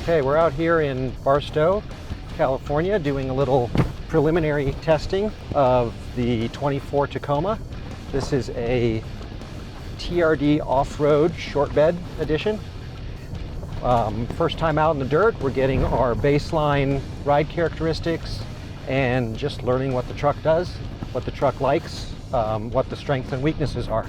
Okay, we're out here in Barstow, California, doing a little preliminary testing of the 24 Tacoma. This is a TRD off-road short bed edition. First time out in the dirt, we're getting our baseline ride characteristics and just learning what the truck does, what the truck likes, what the strengths and weaknesses are.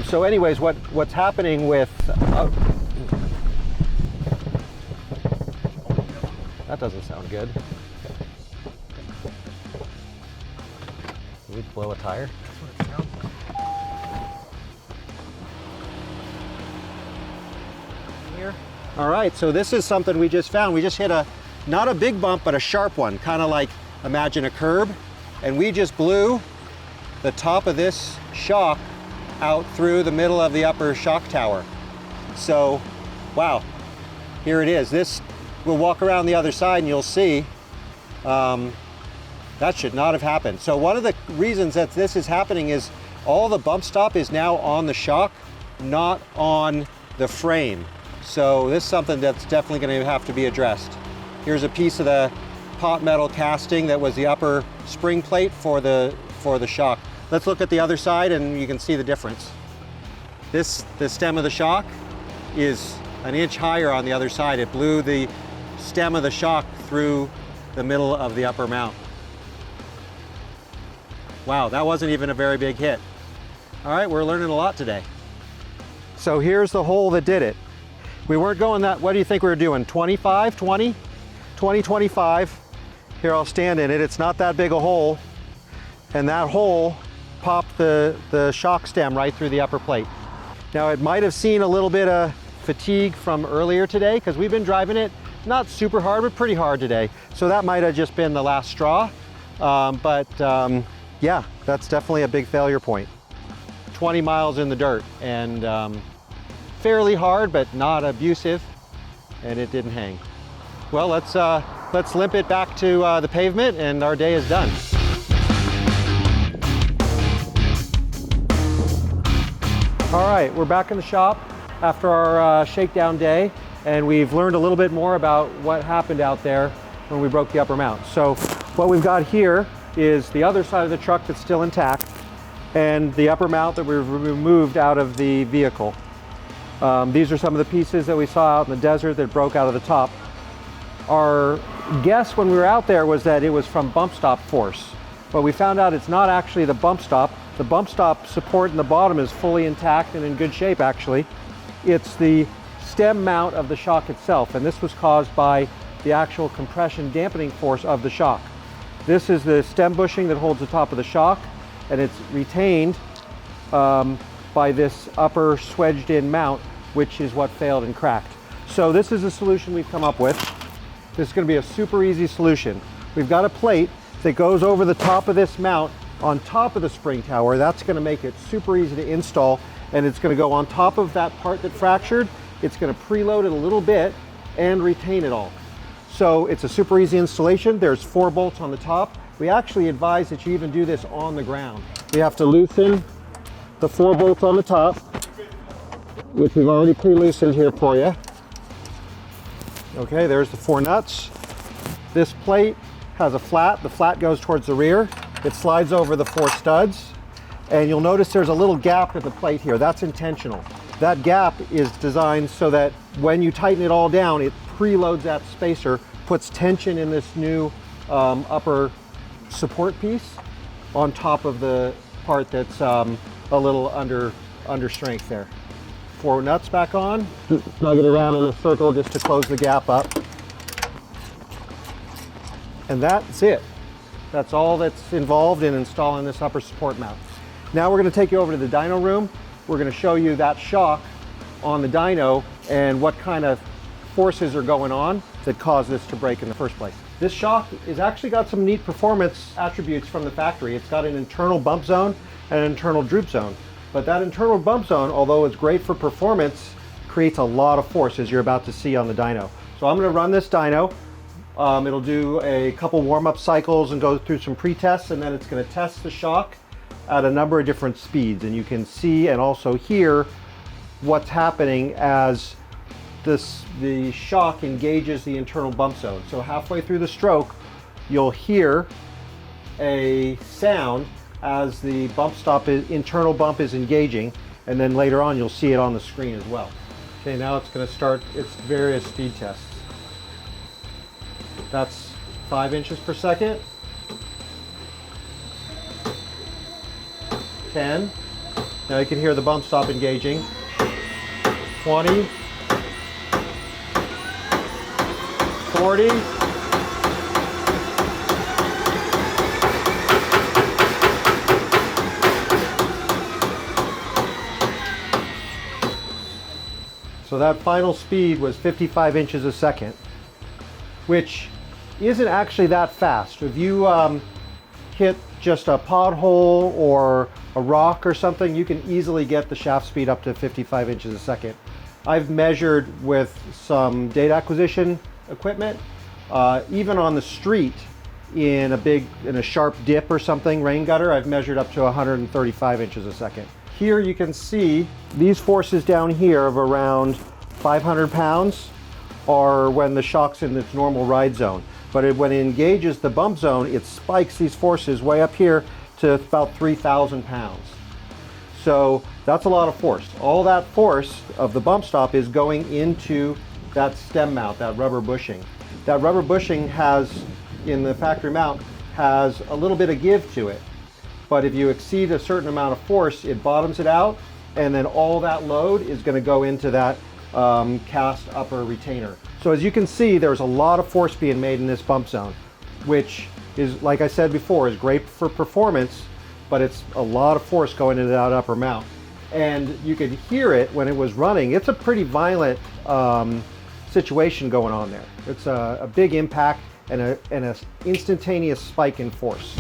So anyways, what's happening with, that doesn't sound good. Did we blow a tire? That's what it sounds like. Here. All right, so this is something we just found. We just hit not a big bump, but a sharp one, kind of like, imagine a curb. And we just blew the top of this shock out through the middle of the upper shock tower. So, wow, here it is. We'll walk around the other side and you'll see that should not have happened. So one of the reasons that this is happening is all the bump stop is now on the shock, not on the frame. So this is something that's definitely going to have to be addressed. Here's a piece of the pot metal casting that was the upper spring plate for the shock. Let's look at the other side and you can see the difference. The stem of the shock is an inch higher on the other side. It blew the stem of the shock through the middle of the upper mount. Wow, that wasn't even a very big hit. All right, we're learning a lot today. So here's the hole that did it. We weren't going that, what do you think we were doing? 25, 20? 20, 25. Here, I'll stand in it. It's not that big a hole. And that hole popped the shock stem right through the upper plate. Now it might have seen a little bit of fatigue from earlier today because we've been driving it not super hard, but pretty hard today. So that might have just been the last straw. Yeah, that's definitely a big failure point. 20 miles in the dirt and fairly hard, but not abusive, and it didn't hang. Well, let's limp it back to the pavement and our day is done. All right, we're back in the shop after our shakedown day, and we've learned a little bit more about what happened out there when we broke the upper mount. So what we've got here is the other side of the truck that's still intact, and the upper mount that we've removed out of the vehicle. These are some of the pieces that we saw out in the desert that broke out of the top. Our guess when we were out there was that it was from bump stop force, but we found out it's not actually the bump stop. The bump stop support in the bottom is fully intact and in good shape actually. It's the stem mount of the shock itself, and this was caused by the actual compression dampening force of the shock. This is the stem bushing that holds the top of the shock, and it's retained by this upper swedged in mount, which is what failed and cracked. So this is a solution we've come up with. This is going to be a super easy solution. We've got a plate that goes over the top of this mount on top of the spring tower. That's going to make it super easy to install, and it's going to go on top of that part that fractured. It's going to preload it a little bit and retain it all. So it's a super easy installation. There's 4 bolts on the top. We actually advise that you even do this on the ground. We have to loosen the 4 bolts on the top, which we've already pre-loosened here for you. Okay, there's the 4 nuts. This plate has a flat. The flat goes towards the rear. It slides over the 4 studs, and you'll notice there's a little gap in the plate here. That's intentional. That gap is designed so that when you tighten it all down, it preloads that spacer, puts tension in this new upper support piece on top of the part that's a little under strength there. 4 nuts back on, snug it around in a circle just to close the gap up. And that's it. That's all that's involved in installing this upper support mount. Now we're going to take you over to the dyno room. We're going to show you that shock on the dyno and what kind of forces are going on that caused this to break in the first place. This shock is actually got some neat performance attributes from the factory. It's got an internal bump zone and an internal droop zone. But that internal bump zone, although it's great for performance, creates a lot of force, as you're about to see on the dyno. So I'm going to run this dyno. It'll do a couple warm-up cycles and go through some pre-tests, and then it's going to test the shock at a number of different speeds. And you can see and also hear what's happening as the shock engages the internal bump zone. So halfway through the stroke, you'll hear a sound as the internal bump is engaging, and then later on you'll see it on the screen as well. Okay, now it's going to start its various speed tests. That's 5 inches per second, 10. Now you can hear the bump stop engaging. 20, 40, 'St So that final speed was 55 inches a second, which isn't actually that fast. If you hit just a pothole or a rock or something, you can easily get the shaft speed up to 55 inches a second. I've measured with some data acquisition equipment, even on the street in a sharp dip or something, rain gutter, I've measured up to 135 inches a second. Here you can see these forces down here of around 500 pounds are when the shock's in its normal ride zone. But when it engages the bump zone, it spikes these forces way up here to about 3,000 pounds. So that's a lot of force. All that force of the bump stop is going into that stem mount, that rubber bushing. That rubber bushing in the factory mount, has a little bit of give to it. But if you exceed a certain amount of force, it bottoms it out, and then all that load is going to go into that cast upper retainer. So as you can see, there's a lot of force being made in this bump zone, which is, like I said before, is great for performance, but it's a lot of force going into that upper mount. And you could hear it when it was running. It's a pretty violent situation going on there. It's a big impact and an instantaneous spike in force.